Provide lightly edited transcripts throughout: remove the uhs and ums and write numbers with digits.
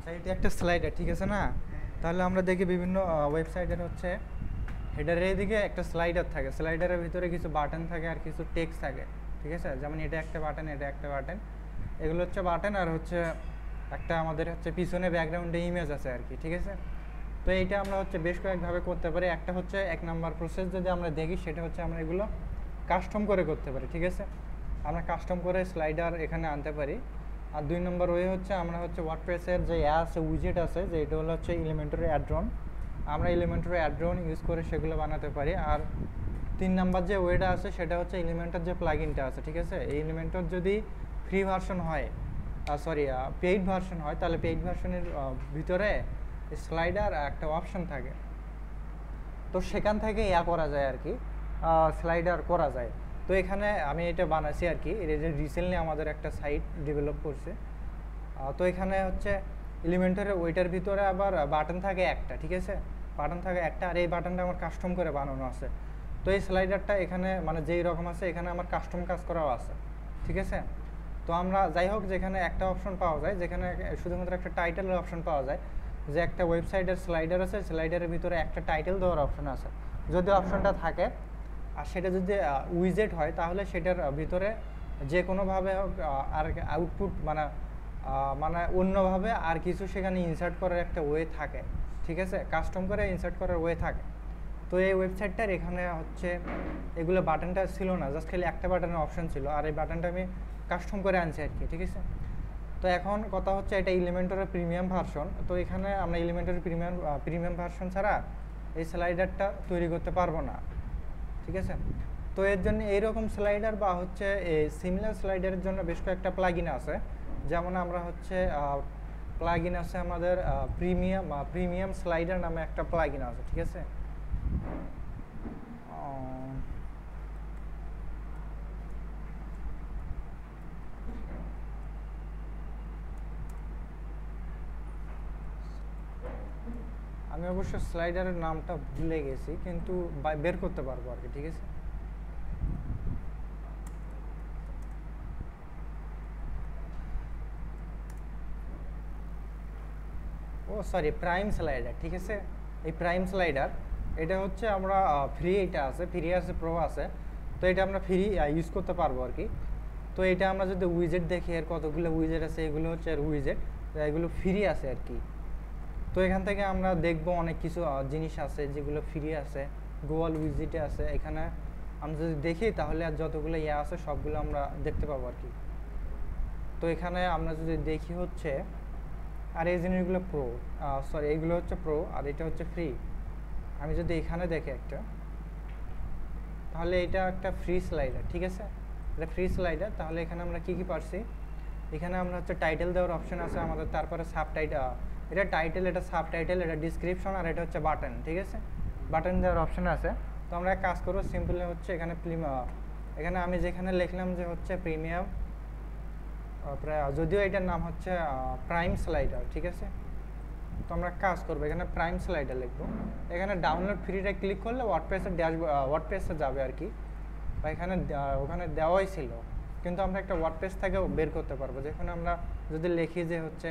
আচ্ছা, এটা একটা স্লাইডার, ঠিক আছে না? তাহলে আমরা দেখি বিভিন্ন ওয়েবসাইটের হচ্ছে হেডারের এইদিকে একটা স্লাইডার থাকে, স্লাইডারের ভিতরে কিছু বাটন থাকে আর কিছু টেক্সট থাকে, ঠিক আছে? যেমন এটা একটা বাটন, এটা একটা বাটন, এগুলো হচ্ছে বাটন, আর হচ্ছে একটা আমাদের হচ্ছে পিছনে ব্যাকগ্রাউন্ডে ইমেজ আছে আর কি, ঠিক আছে? তো এইটা আমরা হচ্ছে বেশ কয়েকভাবে করতে পারি। একটা হচ্ছে 1 নম্বর প্রসেস যদি আমরা দেখি, সেটা হচ্ছে আমরা এগুলো কাস্টম করে করতে পারি, ঠিক আছে? আমরা কাস্টম করে স্লাইডার এখানে আনতে পারি। আর 2 নম্বর ওয়ে হচ্ছে আমরা হচ্ছে ওয়ার্ডপ্রেসের যে আছে উইজেট আছে, যে এটা হলো হচ্ছে এলিমেন্টরি অ্যাড্রন, আমরা এলিমেন্টরি অ্যাড্রন ইউজ করে সেগুলো বানাতে পারি। আর 3 নম্বর যে ওয়েটা আছে সেটা হচ্ছে এলিমেন্টের যে প্লাগইনটা আছে, ঠিক আছে? এই এলিমেন্টের যদি ফ্রি ভার্সন হয়, সরি পেইড ভার্সন হয়, তাহলে পেইড ভার্সনের ভিতরে স্লাইডার একটা অপশন থাকে, তো সেখান থেকে করা যায় আর কি, স্লাইডার করা যায়। তো এখানে আমি এটা বানাইছি আর কি, এটা রিসেন্টলি আমাদের একটা সাইট ডেভেলপ করছে। তো এখানে হচ্ছে এলিমেন্টারের ওইটার ভিতরে আবার বাটন থাকে একটা, ঠিক আছে? বাটন থাকে একটা, আর এই বাটনটা আমার কাস্টম করে বানানো আছে। তো এই স্লাইডারটা এখানে মানে যেই রকম আছে এখানে আমার কাস্টম কাজ করাও আছে, ঠিক আছে? তো আমরা যাই হোক, যেখানে একটা অপশন পাওয়া যায়, যেখানে শুধুমাত্র একটা টাইটেলের অপশন পাওয়া যায়, যে একটা ওয়েবসাইটের স্লাইডার আছে, স্লাইডারের ভিতরে একটা টাইটেল দেওয়ার অপশন আছে, যদি অপশনটা থাকে আর সেটা যদি উইজেট হয়, তাহলে সেটার ভিতরে যে কোনোভাবে হোক আর আউটপুট মানে মানে অন্যভাবে আর কিছু সেখানে ইনসার্ট করার একটা ওয়ে থাকে, ঠিক আছে? কাস্টম করে ইনসার্ট করার ওয়ে থাকে। তো এই ওয়েবসাইটটার এখানে হচ্ছে এগুলো বাটনটা ছিল না, জাস্ট খালি একটা বাটনের অপশন ছিল, আর এই বাটনটা আমি কাস্টম করে আনছি আর কি, ঠিক আছে? তো এখন কথা হচ্ছে এটা এলিমেন্টরের প্রিমিয়াম ভার্সন, তো এখানে আমরা এলিমেন্টরের প্রিমিয়াম ভার্সন ছাড়া এই স্লাইডারটা তৈরি করতে পারবো না, ঠিক আছে? তো এর জন্য এইরকম স্লাইডার বা হচ্ছে এই সিমিলার স্লাইডারের জন্য বেশ কয়েকটা প্লাগইন আছে। যেমন আমরা হচ্ছে প্লাগইন আছে আমাদের প্রিমিয়াম স্লাইডার নামে একটা প্লাগইন আছে, ঠিক আছে? আমি অবশ্য স্লাইডারের নামটা ভুলে গেছি, কিন্তু বের করতে পারবো আর কি, ঠিক আছে? ও সরি, প্রাইম স্লাইডার, ঠিক আছে? এই প্রাইম স্লাইডার এটা হচ্ছে আমরা ফ্রি, এটা আছে ফ্রি, আছে প্রো আছে, তো এটা আমরা ফ্রি ইউজ করতে পারবো আর কি। তো এটা আমরা যদি উইজেট দেখি, এর কতগুলো উইজেট আছে, এগুলো হচ্ছে আর উইজেট, এগুলো ফ্রি আছে আর কি। তো এখান থেকে আমরা দেখবো অনেক কিছু জিনিস আছে যেগুলো ফ্রি আছে, গুগল উইজেটে আছে। এখানে আমরা যদি দেখি তাহলে আর যতগুলো আছে সবগুলো আমরা দেখতে পাবো আর কি। তো এখানে আমরা যদি দেখি হচ্ছে, আর এই জিনিসগুলো প্রো, সরি এইগুলো হচ্ছে প্রো আর এটা হচ্ছে ফ্রি। আমি যদি এখানে দেখি একটা, তাহলে এটা একটা ফ্রি স্লাইডার, ঠিক আছে? এটা ফ্রি স্লাইডার। তাহলে এখানে আমরা কি কি পারছি, এখানে আমরা হচ্ছে টাইটেল দেওয়ার অপশন আছে আমাদের, তারপরে সাবটাইটেল, এটা টাইটেল, এটা সাবটাইটেল, এটা ডিসক্রিপশন, আর এটা হচ্ছে বাটন, ঠিক আছে? বাটন দেওয়ার অপশন আছে। তো আমরা এক কাজ করবো, সিম্পলি হচ্ছে এখানে এখানে আমি যেখানে লিখলাম যে হচ্ছে প্রিমিয়াম, যদিও এটার নাম হচ্ছে প্রাইম স্লাইডার, ঠিক আছে? তো আমরা কাজ করবো, এখানে প্রাইম স্লাইডার লিখবো, এখানে ডাউনলোড ফ্রিটা ক্লিক করলে ওয়ার্ডপ্রেসের ওয়ার্ডপ্রেসে যাবে আর কি, বা এখানে ওখানে দেওয়াই ছিল, কিন্তু আমরা একটা ওয়ার্ডপ্রেস থেকে বের করতে পারবো। যেখানে আমরা যদি লিখি যে হচ্ছে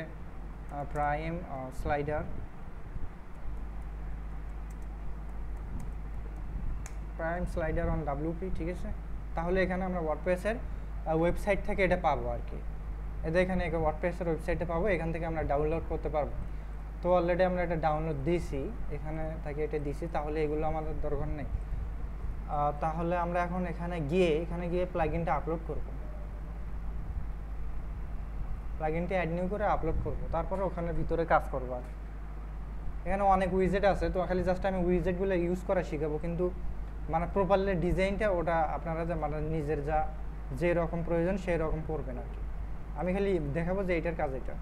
prime slider, prime slider on WP, ঠিক আছে? তাহলে এখানে আমরা ওয়ার্ডপ্রেসের ওয়েবসাইট থেকে এটা পাবো আর কি। এটা এখানে ওয়ার্ডপ্রেসের ওয়েবসাইটে পাবো, এখান থেকে আমরা ডাউনলোড করতে পারবো। তো অলরেডি আমরা এটা ডাউনলোড দিয়েছি, এখানে থেকে এটা দিয়েছি, তাহলে এগুলো আমাদের দরকার নেই। তাহলে আমরা এখন এখানে গিয়ে প্লাগইনটা আপলোড করব, প্লাগইনটা অ্যাড নিউ করে আপলোড করব, তারপরে ওখানে ভিতরে কাজ করবো। আর এখানে অনেক উইজেট আছে, তো খালি জাস্ট আমি উইজেটগুলো ইউজ করা শিখাবো, কিন্তু মানে প্রপারলি ডিজাইনটা ওটা আপনারা মানে নিজের যে রকম প্রয়োজন সেই রকম করবেন আর কি। আমি খালি দেখাবো যে এইটার কাজ এটা।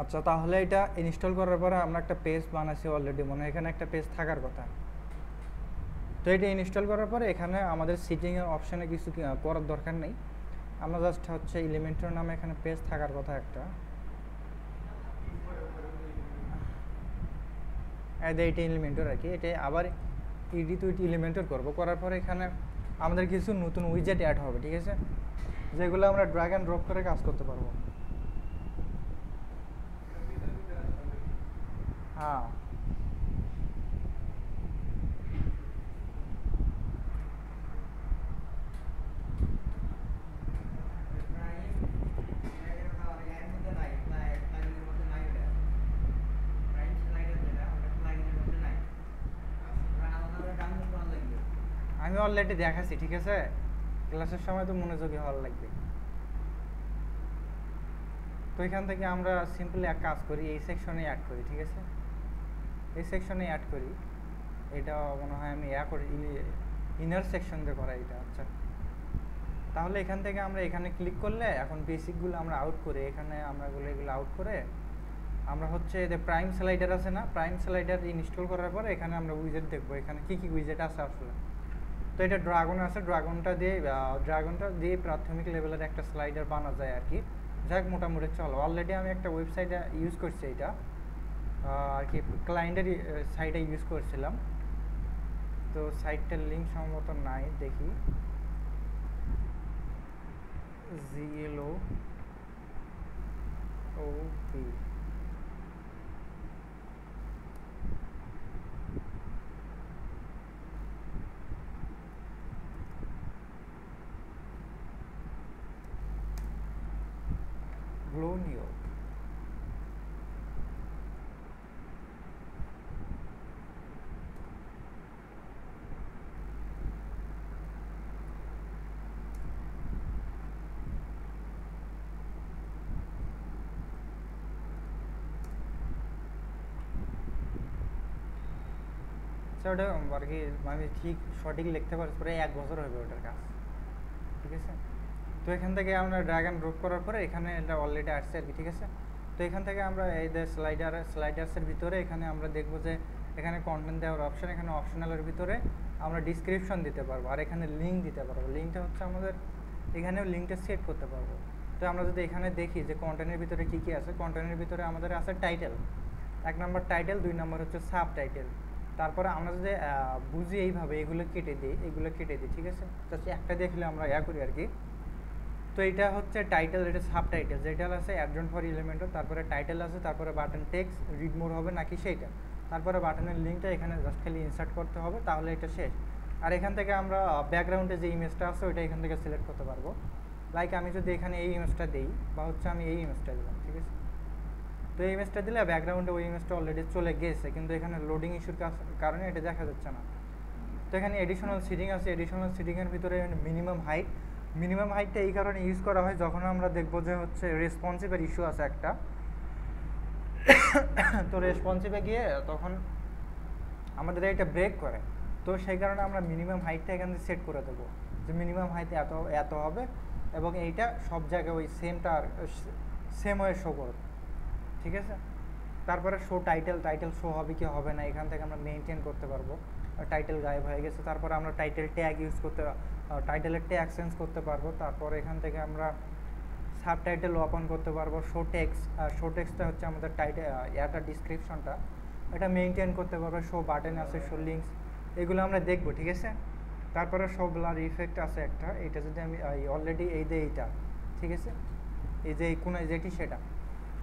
আচ্ছা, তাহলে এটা ইনস্টল করার পরে আমরা একটা পেজ বানাইছি অলরেডি, মনে হয় এখানে একটা পেজ থাকার কথা। তো এটা ইনস্টল করার পরে এখানে আমাদের সিটিংয়ের অপশানে কিছু করার দরকার নেই, আমরা জাস্ট হচ্ছে এলিমেন্টর নামে এখানে পেজ থাকার কথা একটা, এইটা এলিমেন্টর আর কি, এটা আবার ইডি তো এলিমেন্টর করবো, করার পরে এখানে আমাদের কিছু নতুন উইজেট অ্যাড হবে, ঠিক আছে, যেগুলো আমরা ড্র্যাগ অ্যান্ড ড্রপ করে কাজ করতে পারবো। হ্যাঁ আমি অলরেডি দেখাচ্ছি, ঠিক আছে, ক্লাসের সময় তো মনোযোগী হওয়ার লাগবে। তো এখান থেকে আমরা সিম্পলি এক কাজ করি, এই সেকশনে অ্যাড করি, ঠিক আছে, এই সেকশনে অ্যাড করি, এটা মনে হয় আমি করি ইনার সেকশন দিয়ে করা এটা। আচ্ছা, তাহলে এখান থেকে আমরা এখানে ক্লিক করলে এখন বেসিকগুলো আমরা আউট করে, এখানে আমরা এগুলো আউট করে আমরা হচ্ছে যে প্রাইম স্লাইডার আছে না, প্রাইম স্লাইডার ইনস্টল করার পরে এখানে আমরা উইজেট দেখবো, এখানে কী কী উইজেট আছে আসলে। তো এটা ড্রাগন আছে, ড্রাগনটা দিয়ে প্রাথমিক লেভেলের একটা স্লাইডার বানা যায় আর কি। যাক, মোটামুটি চলো, অলরেডি আমি একটা ওয়েবসাইটে ইউজ করছি এটা আর কি, ক্লায়েন্টের সাইটে ইউজ করছিলাম, তো সাইটটার লিঙ্ক সম্ভবত নাই, দেখি GLOOP গ্লোনিও। ওটা আর কি আমি ঠিক সঠিক লিখতে পারছি, প্রায় 1 বছর হবে ওটার কাজ, ঠিক আছে। তো এখান থেকে আমরা ড্র্যাগ অ্যান্ড ড্রপ করার পরে এখানে এটা অলরেডি আসছে আর কি, ঠিক আছে। তো এখান থেকে আমরা এই যে স্লাইডার্সের ভিতরে এখানে আমরা দেখবো যে এখানে কন্টেন্ট দেওয়ার অপশান, এখানে অপশনালের ভিতরে আমরা ডিসক্রিপশন দিতে পারবো, আর এখানে লিঙ্ক দিতে পারবো। লিঙ্কটা হচ্ছে আমাদের এখানেও লিঙ্কটা সেট করতে পারবো। তো আমরা যদি এখানে দেখি যে কন্টেন্টের ভিতরে কী কী আছে, কন্টেন্টের ভিতরে আমাদের আছে টাইটেল, 1 নম্বর টাইটেল, 2 নম্বর হচ্ছে সাব টাইটেল। তারপরে আমরা যদি বুঝি এইভাবে এগুলো কেটে দিই, ঠিক আছে, জাস্ট একটা দেখলে আমরা করি আর কি। তো এটা হচ্ছে টাইটেল, এটা সাব টাইটেল, যেটা আছে অ্যাডজন ফর এলিমেন্টর, তারপরে টাইটেল আছে, তারপরে বাটন টেক্সট রিড মোর হবে নাকি সেইটা, তারপরে বাটনের লিঙ্কটা এখানে জাস্ট খালি ইনসার্ট করতে হবে, তাহলে এটা শেষ। আর এখান থেকে আমরা ব্যাকগ্রাউন্ডে যে ইমেজটা আছে ওইটা এখান থেকে সিলেক্ট করতে পারবো। লাইক আমি যদি এখানে এই ইমেজটা দিই, বা হচ্ছে আমি এই ইমেজটা দিলাম, ঠিক আছে, তো এই ইমেজটা দিলে ব্যাকগ্রাউন্ডে ওই ইমেজটা অলরেডি চলে গেছে, কিন্তু এখানে লোডিং ইস্যুর কারণে এটা দেখা যাচ্ছে না। তো এখানে এডিশনাল সিটিং আছে, এডিশনাল সিটিংয়ের ভিতরে মিনিমাম হাইটটা এই কারণে ইউজ করা হয় যখন আমরা দেখবো যে হচ্ছে রেসপন্সিভের ইস্যু আছে একটা, তো রেসপন্সিভে গিয়ে তখন আমাদের এটা ব্রেক করে, তো সেই কারণে আমরা মিনিমাম হাইটটা এখান থেকে সেট করে দেবো যে মিনিমাম হাইট এত হবে, এবং এইটা সব জায়গায় ওই সেম ওয়ে শো করবে, ঠিক আছে। তারপরে টাইটেল শো হবে কি হবে না এখান থেকে আমরা মেনটেন করতে পারবো। টাইটেল গায়েব হয়ে গেছে, তারপরে আমরা টাইটেল ট্যাগ ইউজ করতে, টাইটেলের ট্যাগ চেঞ্জ করতে পারবো। তারপর এখান থেকে আমরা সাব টাইটেল ওপেন করতে পারবো। শো টেক্সটটা হচ্ছে আমাদের টাইটেল ডিসক্রিপশনটা, এটা মেনটেন করতে পারবো। শো বাটন আছে, শো লিঙ্কস, এগুলো আমরা দেখবো, ঠিক আছে। তারপরে শো ব্লার ইফেক্ট আছে একটা, এটা যদি আমি অলরেডি এইটা, ঠিক আছে, এই যে কোনো যেটি সেটা।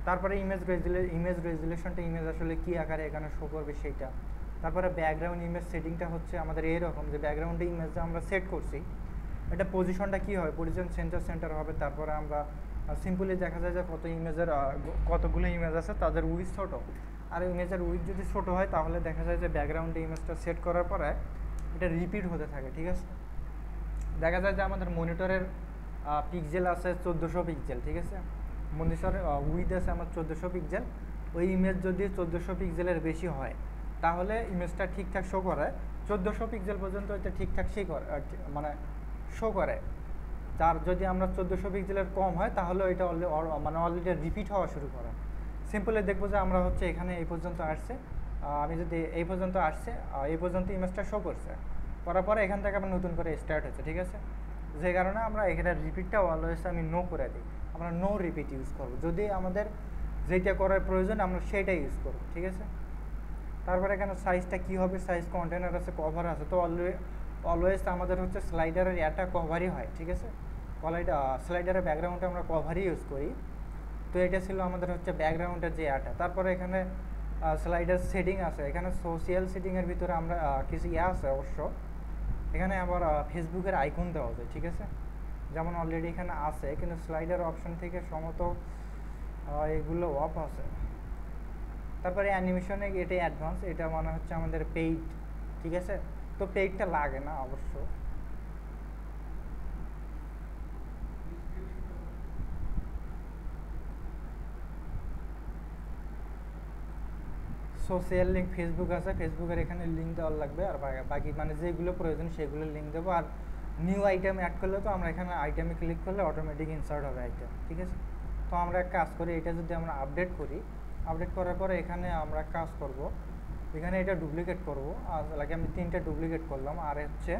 তারপরে ইমেজ রেজুলেশনটা, ইমেজ আসলে কী আকারে এখানে শো করবে সেইটা। তারপরে ব্যাকগ্রাউন্ড ইমেজ সেটিংটা হচ্ছে আমাদের এরকম যে ব্যাকগ্রাউন্ডে ইমেজটা আমরা সেট করছি, এটা পজিশনটা কী হবে, পজিশন সেন্টার হবে। তারপরে আমরা সিম্পলি দেখা যায় যে কতগুলো ইমেজ আছে তাদের উইথ ছোটো, আর ইমেজের উইথ যদি ছোটো হয় তাহলে দেখা যায় যে ব্যাকগ্রাউন্ডে ইমেজটা সেট করার পরে এটা রিপিট হতে থাকে, ঠিক আছে। দেখা যায় যে আমাদের মনিটরের পিক্সেল আছে 1400 পিক্সেল, ঠিক আছে, মনিটরের উইথ আছে আমার 1400 পিক্সেল। ওই ইমেজ যদি 1400 পিক্সেলের বেশি হয় তাহলে ইমেজটা ঠিকঠাক শো করে, 1400 পিক্সেল পর্যন্ত এটা ঠিকঠাক মানে শো করে। তার যদি আমরা 1400 পিক্সেলের কম হয় তাহলে এটা অলরেডি রিপিট হওয়া শুরু করে। সিম্পলি দেখবো যে আমরা হচ্ছে এখানে এই পর্যন্ত আসছে, আমি যদি এই পর্যন্ত আসছে, এই পর্যন্ত ইমেজটা শো করছে। করার পরে এখান থেকে আবার নতুন করে স্টার্ট হচ্ছে, ঠিক আছে। যে কারণে আমরা এখানে রিপিটটা অলওয়েজ আমি নো করে দিই, আমরা নো রিপিট ইউজ করব, যদি আমাদের যেটা করার প্রয়োজন আমরা সেইটাই ইউজ করব, ঠিক আছে। তারপরে এখানে সাইজটা কী হবে, সাইজ কন্টেনার আছে, কভার আছে, তো অলওয়েজ আমাদের হচ্ছে স্লাইডারের এটা কভারই হয়, ঠিক আছে। স্লাইডারের ব্যাকগ্রাউন্ডে আমরা কভারই ইউজ করি। তো এটা ছিল আমাদের হচ্ছে ব্যাকগ্রাউন্ডের যে এটা। তারপরে এখানে স্লাইডার সেটিং আছে, এখানে সোশ্যাল সেটিংয়ের ভিতরে আমরা কিছু আছে অবশ্য, এখানে আবার ফেসবুকের আইকন দেওয়া যায়, ঠিক আছে। যেমন অলরেডি এখানে আছে, কিন্তু স্লাইডার অপশন থেকে সম্ভবত এগুলো অফ আছে। তারপরে অ্যানিমেশনে এটা অ্যাডভান্স, এটা মানে হচ্ছে আমাদের পেইড, ঠিক আছে। তো পেইডটা লাগে না অবশ্য। সোশ্যাল লিঙ্ক ফেসবুক আছে, ফেসবুকের এখানে লিঙ্ক দেওয়ার লাগবে, আর বাকি মানে যেগুলো প্রয়োজন সেগুলো লিঙ্ক দেবো। আর নিউ আইটেম অ্যাড করলে তো আমরা এখানে আইটেমে ক্লিক করলে অটোমেটিক ইনসার্ট হবে আইটেম, ঠিক আছে। তো আমরা এক কাজ করি, এটা যদি আমরা আপডেট করি, আপডেট করার পরে এখানে আমরা কাজ করব, এখানে এটা ডুপ্লিকেট করব, আর লাগে আমি 3টা ডুপ্লিকেট করলাম। আর হচ্ছে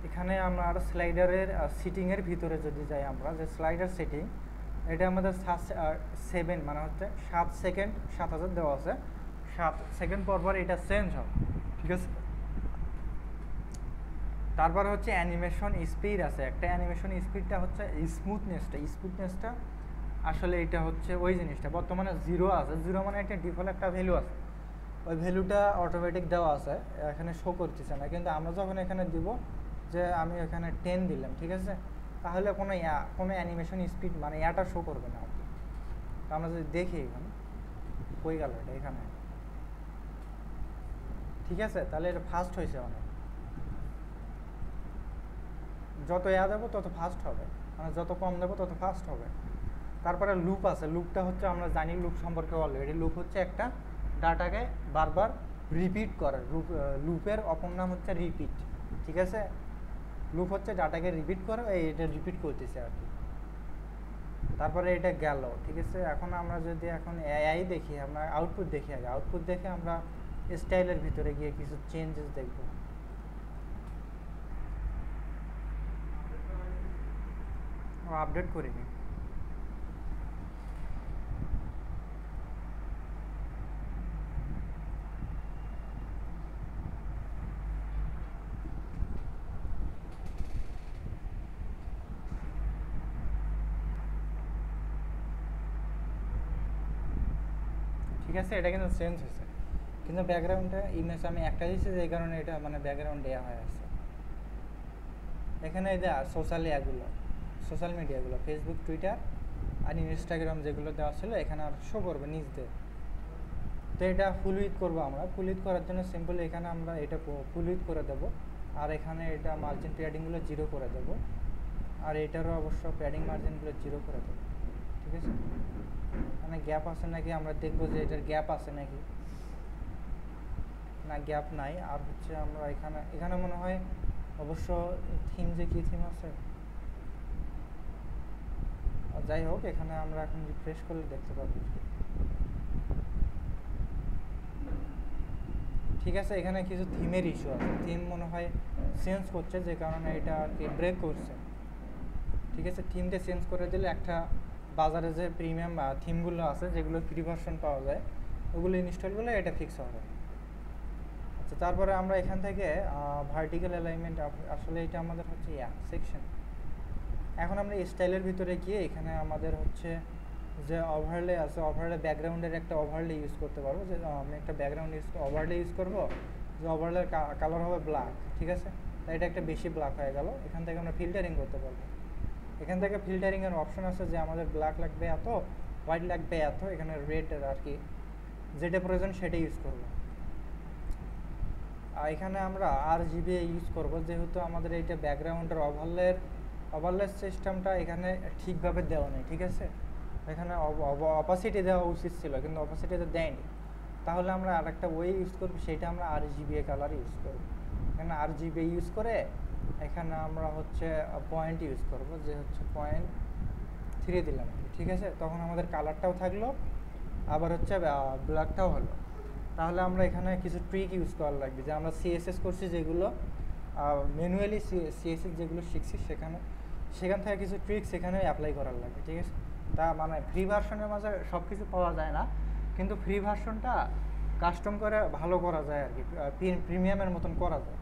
এখানে আমরা আর স্লাইডারের সিটিংয়ের ভিতরে যদি যাই, আমরা যে স্লাইডার সেটিং, এটা আমাদের 7 মানে হচ্ছে 7 সেকেন্ড 7000 দেওয়া আছে, 7 সেকেন্ড পর পর এটা চেঞ্জ হবে, ঠিক আছে। তারপর হচ্ছে অ্যানিমেশন স্পিড আছে একটা, অ্যানিমেশন স্পিডটা হচ্ছে স্মুথনেসটা আসলে এটা হচ্ছে ওই জিনিসটা বর্তমানে 0 আছে, 0 মানে একটা ডিফল্ট একটা ভ্যালু আছে, ওই ভ্যালুটা অটোমেটিক দেওয়া আছে, এখানে শো করতেছে না। কিন্তু আমরা যখন এখানে দিব যে আমি এখানে 10 দিলাম, ঠিক আছে, তাহলে কোনো অ্যানিমেশন স্পিড মানে ইয়াটা শো করবে না আর কি। তো আমরা যদি দেখি এখানে কই গেল এটা, এখানে, ঠিক আছে, তাহলে এটা ফাস্ট হয়েছে অনেক, যত দেবো তত ফাস্ট হবে, মানে যত কম দেবো তত ফাস্ট হবে। তারপরে লুপ আছে, লুপটা হচ্ছে আমরা জানি লুপ সম্পর্কে অলরেডি, লুপ হচ্ছে একটা ডাটাকে বারবার রিপিট করে, লুপের অপর নাম হচ্ছে রিপিট, ঠিক আছে। লুপ হচ্ছে ডাটাকে রিপিট করে, এটা রিপিট করতেছে আর কি। তারপরে এটা গেল, ঠিক আছে। এখন আমরা যদি এখন এআই দেখি, আমরা আউটপুট দেখি আগে, আউটপুট দেখে আমরা স্টাইলের ভিতরে গিয়ে কিছু চেঞ্জেস দেখব। আপডেট করিনি, ঠিক আছে। এটা কিন্তু চেঞ্জ হয়েছে, কিন্তু ব্যাকগ্রাউন্ডে ইমেজ আমি একটা দিচ্ছি, যে কারণে এটা মানে ব্যাকগ্রাউন্ড দেওয়া হয়ে আছে। এখানে এই যে সোশ্যাল মিডিয়াগুলো ফেসবুক, টুইটার আর ইনস্টাগ্রাম যেগুলো দেওয়া ছিল, এখানে আর শো করবে নিচ দিয়ে। তো এটা ফুল উইথ করবো আমরা, ফুল উইথ করার জন্য সিম্পল এখানে আমরা এটা ফুল উইথ করে দেবো, আর এখানে এটা মার্জিন প্যাডিংগুলো 0 করে দেবো, আর এটারও অবশ্য প্যাডিং মার্জিনগুলো 0 করে দেবো, ঠিক আছে। মানে গ্যাপ আছে নাকি আমরা দেখবো যে এটার গ্যাপ আছে নাকি, না গ্যাপ নাই। আর হচ্ছে আমরা এখানে মনে হয় অবশ্য থিম, যে কী থিম আছে, যাই হোক, এখানে আমরা এখন রিফ্রেশ করলে দেখতে পাবো, ঠিক আছে। এখানে কিছু থিমের ইস্যু আছে, থিম মনে হয় চেঞ্জ করছে, যে কারণে এটা আর কি ব্রেক করছে, ঠিক আছে। থিমটা চেঞ্জ করে দিলে একটা বাজারে যে প্রিমিয়াম থিমগুলো আছে, যেগুলো ফ্রি ভার্সন পাওয়া যায়, ওগুলো ইনস্টল করলে এটা ফিক্স হবে। আচ্ছা, তারপরে আমরা এখান থেকে ভার্টিক্যাল অ্যালাইনমেন্ট, আসলে এটা আমাদের হচ্ছে সেকশন। এখন আমরা স্টাইলের ভিতরে গিয়ে এখানে আমাদের হচ্ছে যে ওভারলে আছে, ওভারলে ব্যাকগ্রাউন্ডের একটা ওভারলে ইউজ করতে পারবো, যে আমি একটা ব্যাকগ্রাউন্ড ওভারলে ইউজ করবো, যে ওভারলের কালার হবে ব্ল্যাক, ঠিক আছে। তাই এটা একটা বেশি ব্ল্যাক হয়ে গেল, এখান থেকে আমরা ফিল্টারিং করতে পারবো। এখান থেকে ফিল্টারিংয়ের অপশন আছে, যে আমাদের ব্ল্যাক লাগবে এত, হোয়াইট লাগবে এত, এখানে রেড আর কি, যেটা প্রয়োজন সেটা ইউজ করব। আর এখানে আমরা RGB ইউজ করব, যেহেতু আমাদের এইটা ব্যাকগ্রাউন্ডের ওভারলে সিস্টেমটা এখানে ঠিকভাবে দেওয়া নেই, ঠিক আছে। এখানে অপাসিটি দেওয়া উচিত ছিল, কিন্তু অপাসিটিতে দেয়নি। তাহলে আমরা আরেকটা ওয়ে ইউজ করব, সেটা আমরা RGB কালার ইউজ করব। এখানে RGB ইউজ করে এখানে আমরা হচ্ছে পয়েন্ট ইউজ করব, যে হচ্ছে 0.3 দিলাম, ঠিক আছে। তখন আমাদের কালারটাও থাকলো, আবার হচ্ছে ব্ল্যাকটাও হলো। তাহলে আমরা এখানে কিছু ট্রিক ইউজ করা লাগবে, যে আমরা CSS করছি যেগুলো, ম্যানুয়ালি সিএসএস যেগুলো শিখছি সেখান থেকে কিছু ট্রিক্স এখানে অ্যাপ্লাই করার লাগে, ঠিক আছে? তা মানে ফ্রি ভার্সনের মাঝে সব কিছু পাওয়া যায় না, কিন্তু ফ্রি ভার্সনটা কাস্টম করে ভালো করা যায় আর কি, প্রিমিয়ামের মতন করা যায়।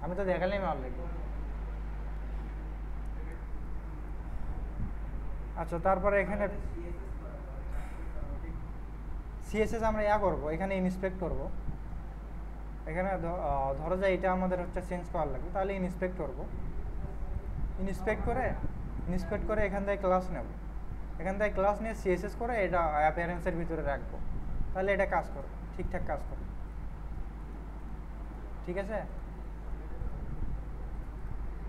আমি তো দেখালাম অলরেডি। আচ্ছা, তারপরে এখানে সিএসএস আমরা করবো, এখানে ইন্সপেক্ট করব। এখানে ধরো যে এটা আমাদের হচ্ছে চেঞ্জ করার লাগবে, তাহলে ইন্সপেক্ট করব। ইন্সপেক্ট করে এখান থেকে ক্লাস নেব। এখান থেকে ক্লাস নিয়ে সিএসএস করে এটা অ্যাপিয়ারেন্সের ভিতরে রাখবো, তাহলে এটা কাজ করবে, ঠিকঠাক কাজ করবে, ঠিক আছে?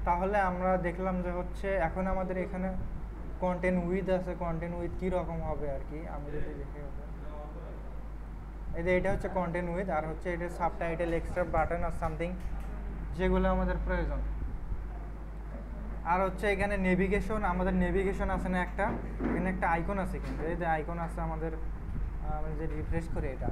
তাহলে আমরা দেখলাম যে হচ্ছে এখন আমাদের এখানে কন্টেন্ট উইথ আছে, কন্টেন্ট উইথ কী রকম হবে আর কি, আমি যদি দেখে এটা হচ্ছে কন্টেন্ট উইথ, আর হচ্ছে এটা সাবটাইটেল, এক্সট্রা বাটন আর সামথিং যেগুলো আমাদের প্রয়োজন। আর হচ্ছে এখানে নেভিগেশন, আমাদের নেভিগেশন আছে না একটা, এখানে একটা আইকন আছে, কিন্তু এই যে আইকন আছে আমাদের, আমি যে রিফ্রেশ করি এটা,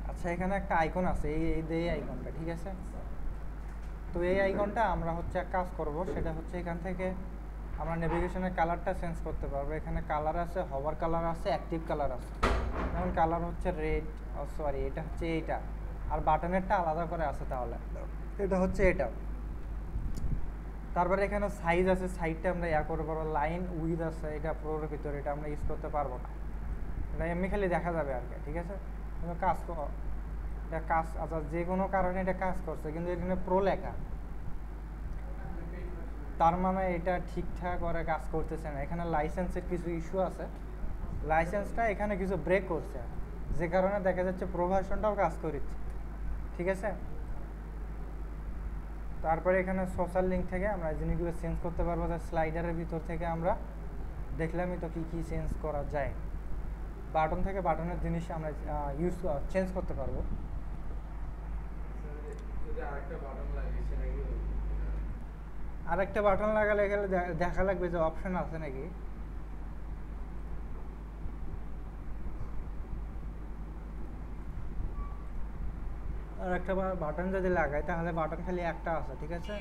আচ্ছা এখানে একটা আইকন আছে, এই আইকনটা, ঠিক আছে? তো এই আইকনটা আমরা হচ্ছে এক কাজ করব, সেটা হচ্ছে এখান থেকে আমরা নেভিগেশনের কালারটা চেঞ্জ করতে পারবো। এখানে কালার আছে, হভার কালার আছে, অ্যাক্টিভ কালার আছে। যেমন কালার হচ্ছে রেড, সরি এটা হচ্ছে এইটা, আর বাটনেরটা আলাদা করে আছে, তাহলে এটা হচ্ছে এটা। তারপরে এখানে সাইজ আছে, সাইজটা আমরা করতে পারবো। লাইন উইথ আছে, এটা প্রোর ভিতরে, এটা আমরা ইউজ করতে পারবো না, এটা এমনি খালি দেখা যাবে আর কি, ঠিক আছে? এটা কাজ, আচ্ছা যে কোনো কারণে এটা কাজ করছে, কিন্তু এখানে প্রো লেখা, তার মানে এটা ঠিকঠাক করে কাজ করতেছে না। এখানে লাইসেন্সের কিছু ইস্যু আছে, লাইসেন্সটা এখানে কিছু ব্রেক করছে, যে কারণে দেখা যাচ্ছে প্রো ভার্সনটাও কাজ করছে, ঠিক আছে? তারপরে এখানে সোশ্যাল লিঙ্ক থেকে আমরা জিনিসগুলো চেঞ্জ করতে পারবো, স্লাইডারের ভিতর থেকে আমরা দেখলামই তো কী কী চেঞ্জ করা যায়। বাটন থেকে বাটনের জিনিস আমরা চেঞ্জ করতে পারবো। আরেকটা বাটন লাগালে গেলে দেখা লাগবে যে অপশন আছে নাকি। আর একটা বাটন যদি লাগাই, তাহলে বাটন খালি একটা আছে, ঠিক আছে?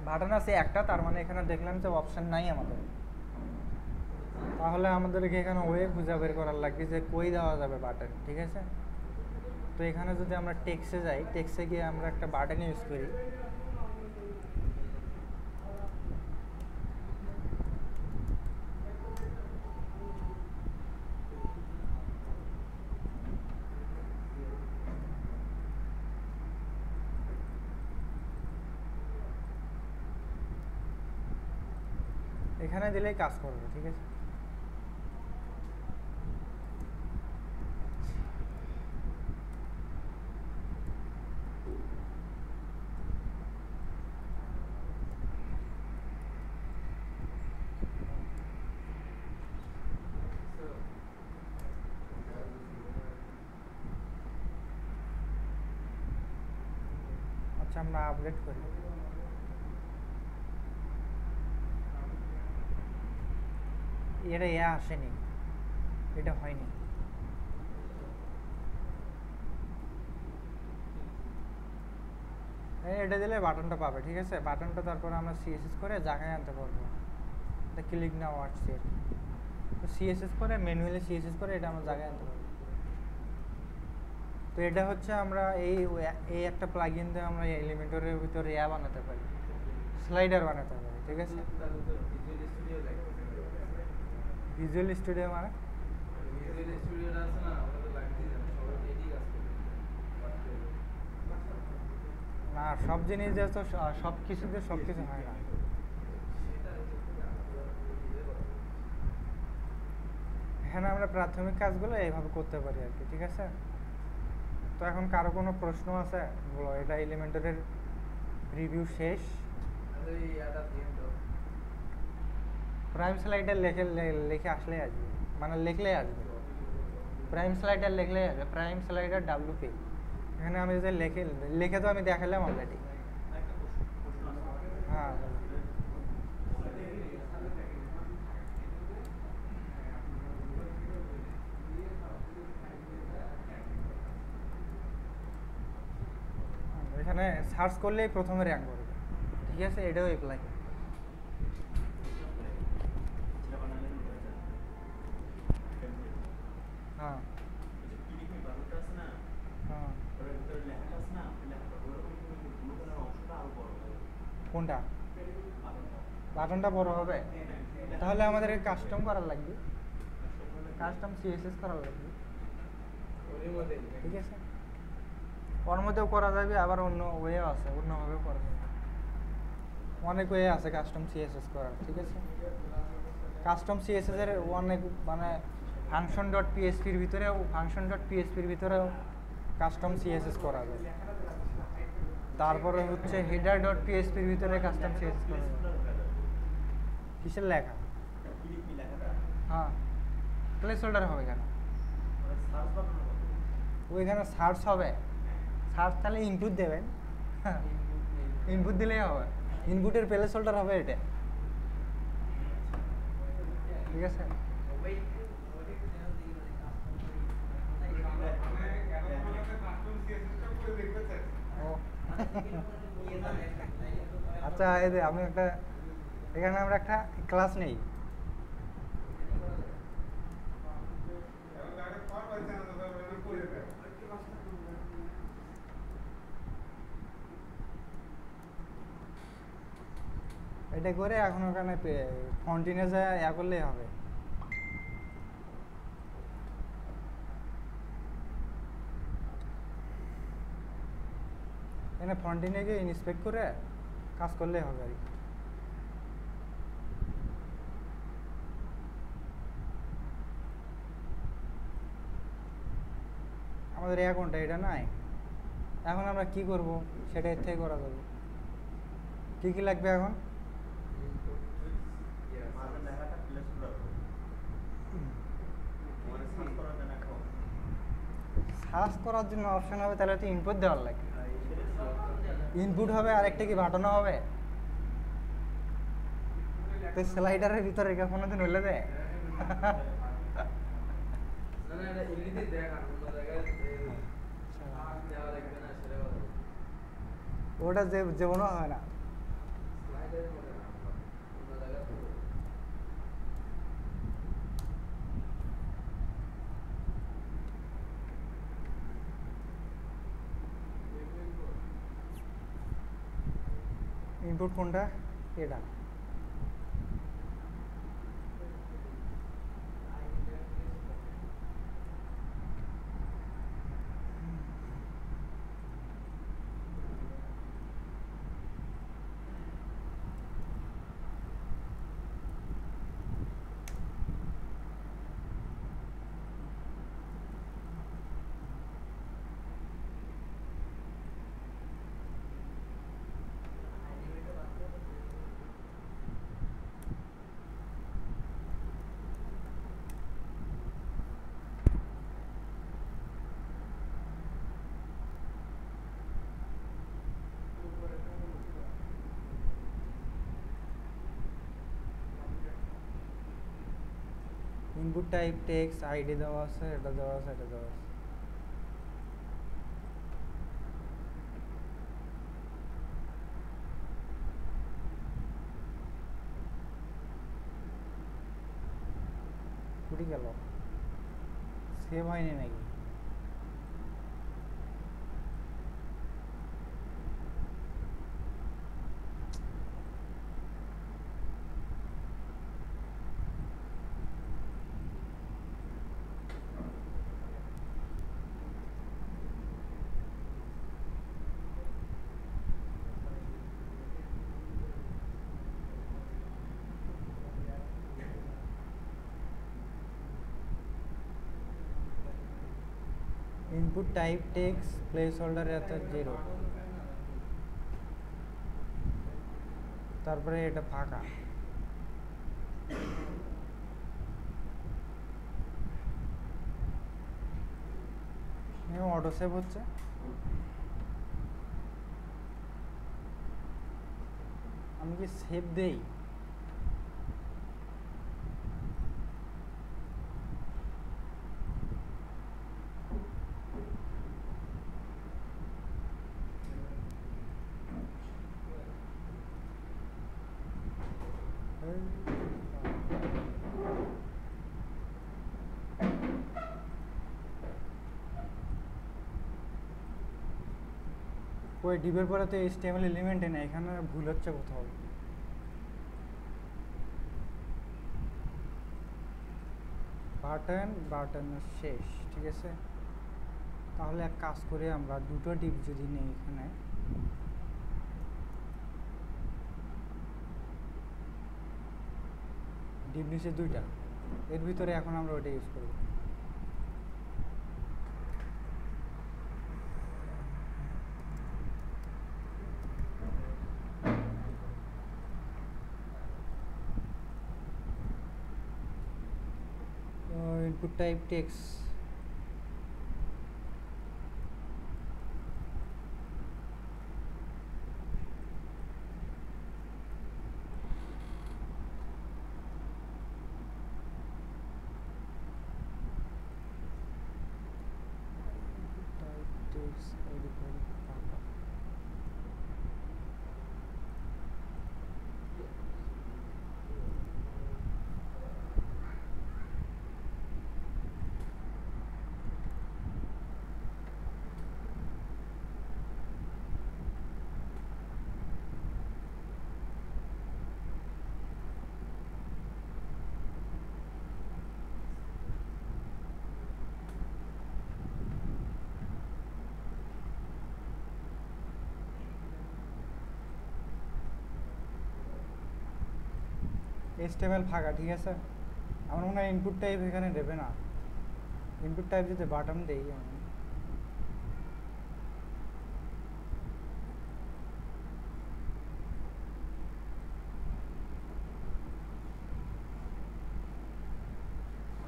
বাটন আছে একটা, তার মানে এখানে দেখলাম যে অপশন নাই আমাদের, তাহলে আমাদেরকে এখানে ওয়ে খুঁজে বের করার লাগবে যে কই দেওয়া যাবে বাটন, ঠিক আছে? তো এখানে যদি আমরা টেক্সটে যাই, টেক্সটে গিয়ে আমরা একটা বাটন ইউজ করি, এখানে দিলেই কাজ করবে, ঠিক আছে? আচ্ছা আমরা আপডেট করি। এটা আসেনি, এটা হয়নি। এটা দিলে বাটনটা পাবে, ঠিক আছে? বাটনটা তারপরে আমরা সিএসএস করে জায়গায় আনতে পারবো, ক্লিক নাও আসছে, তো সিএসএস করে ম্যানুয়ালি সিএসএস করে এটা আমরা জায়গায় আনতে পারবো। তো এটা হচ্ছে আমরা এই একটা প্লাগইন দিয়ে আমরা এলিমেন্টরের ভিতরে বানাতে পারি, স্লাইডার বানাতে পারি, ঠিক আছে? ভিজুয়াল স্টুডিও মানে না, সব জিনিস দিয়ে তো সব কিছুতে সব কিছু হয় না। এখানে আমরা প্রাথমিক কাজগুলো এইভাবে করতে পারি আর কি, ঠিক আছে? তো এখন কারো কোনো প্রশ্ন আছে বলো, এটা এলিমেন্টরের রিভিউ শেষ। প্রাইম স্লাইডার লিখে আসলেই আসবে, মানে লিখলেই আসবে, প্রাইম স্লাইডার লিখলেই আসবে, প্রাইম স্লাইডার WP। এখানে আমি যদি লিখে তো আমি দেখালাম অলরেডি। হ্যাঁ এখানে সার্চ করলেই প্রথমে র্যাঙ্ক করবে, ঠিক আছে, এটাও অ্যাপ্লাই। হ্যাঁ হ্যাঁ কোনটা বাটনটা বড় হবে? তাহলে আমাদের কাস্টম করার লাগবে, কাস্টম সিএসএস করার লাগবে, ঠিক আছে। ওর মধ্যেও করা যাবে, আবার অন্য ওয়েও আছে, অন্যভাবেও করা যাবে, অনেক ওয়ে আছে কাস্টম সিএসএস করার, ঠিক আছে। কাস্টম সিএসএস এর অনেক মানে ফাংশন ডট পিএসপির ভিতরেও কাস্টম সিএসএস করা যায়। তারপরে হচ্ছে হেডার ডট পিএসপির ভিতরে কাস্টম সিএসএস করা যায়। কিসের লেখা? হ্যাঁ প্লেস হোল্ডার হবে কেন? ওইখানে সার্চ হবে, সার্চ তাহলে ইনপুট দেবেন, ইনপুট দিলেই হবে, ইনপুটের প্লেস হোল্ডার হবে এটা, ঠিক আছে। আচ্ছা এই যে আমি একটা, এখানে আমরা একটা ক্লাস নেই, এটা করে এখন ওখানে কন্টিনিউসে ইয়া করলেই হবে। এখানে ফন্টিনে গিয়ে ইন্সপেক্ট করে কাজ করলেই হবে আর কি। আমাদের অ্যাকাউন্টটা এটা নাই, এখন আমরা কি করব সেটা এর থেকে করা যাবে। কি কি লাগবে এখন? সার্চ করার জন্য অপশন হবে, তাহলে তো ইনপুট দেওয়ার লাগবে, ইনপুট হবে আর একটা কি বাটনও হবে, তো স্লাইডারের ভিতরে কোনোদিন হইলে দেয়? ওটা যেমন হয় না, ইনপুট কোনটা? এটা ইনপুট টাইপ টেক্সট আইডি দেওয়া আছে, এটা দেওয়া আছে, এটা দেওয়া আছে। কুড়ি গেল, সেভ হয়নি নাকি? Input type text place holder এত 0, তারপরে এটা ফাঁকা, অটো সেভ হচ্ছে। আমি কি সেভ দেই? ওই ডিবের পরে তো HTML এলিমেন্টে নেই, এখানে ভুল হচ্ছে কোথাও। বাটনের শেষ, ঠিক আছে। তাহলে এক কাজ করে আমরা দুটো ডিপ যদি নেই এখানে, ডিপ নিচে দুইটা, এর ভিতরে এখন আমরা ওটা ইউজ করব। input type text, HTML ফাঁকা, ঠিক আছে। আমার মনে হয় ইনপুট টাইপ এখানে দেবে না। ইনপুট টাইপ যদি বাটন দেই আমি,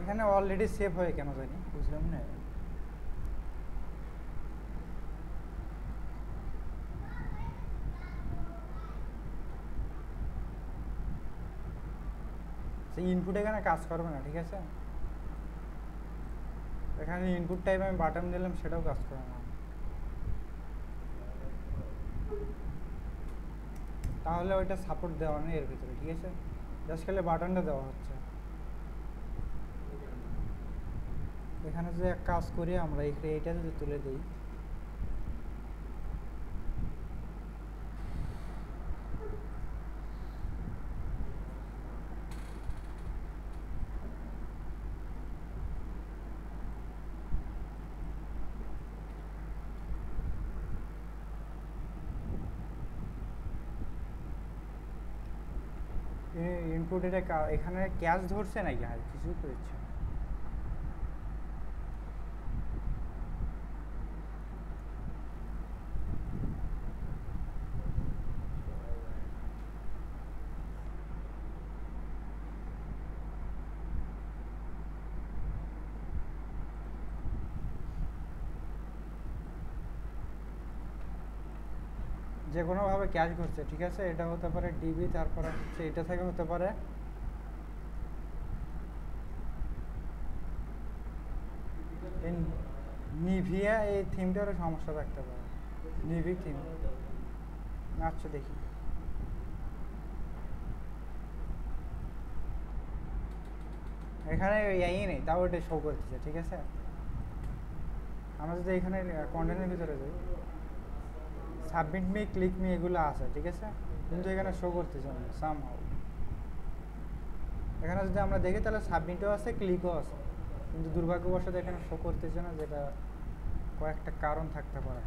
এখানে অলরেডি সেভ হয়ে কেন জানি বুঝলাম না। সেই ইনপুট এখানে কাজ করবে না, ঠিক আছে। এখানে ইনপুট টাইপ আমি বাটন দিলাম, সেটাও কাজ করে না। তাহলে ওইটা সাপোর্ট দেওয়া নেই এর ভিতরে, ঠিক আছে। জাস্ট খালি বাটনটা দেওয়া হচ্ছে। এখানে যদি এক কাজ করি আমরা, এইটা যদি তুলে দিই, ইনপুট এটা এখানে ক্যাশ ধরছে নাকি আর কিছু করছে। যে কোনোভাবে ক্যাশ করছে, ঠিক আছে। এটা হতে পারে ডিবি, তারপরে হচ্ছে এটা থেকে হতে পারে নিভিয়া, এই থিমটারও সমস্যা থাকতে পারে, নিভি থিম। আচ্ছা দেখি, এখানে এই নেই, তাও এটা শো করতেছে, ঠিক আছে। আমরা যদি এখানে কন্টেন্টের ভিতরে যাই, সাবমিট মি, ক্লিক মি, এগুলো আছে, ঠিক আছে, কিন্তু এখানে শো করতেছে না সামহাউ। এখানে যদি আমরা দেখি তাহলে সাবমিটও আছে, ক্লিকও আছে, কিন্তু দুর্ভাগ্যবশত এখানে শো করতেছে না, যেটা কয়েকটা কারণ থাকতে পারে।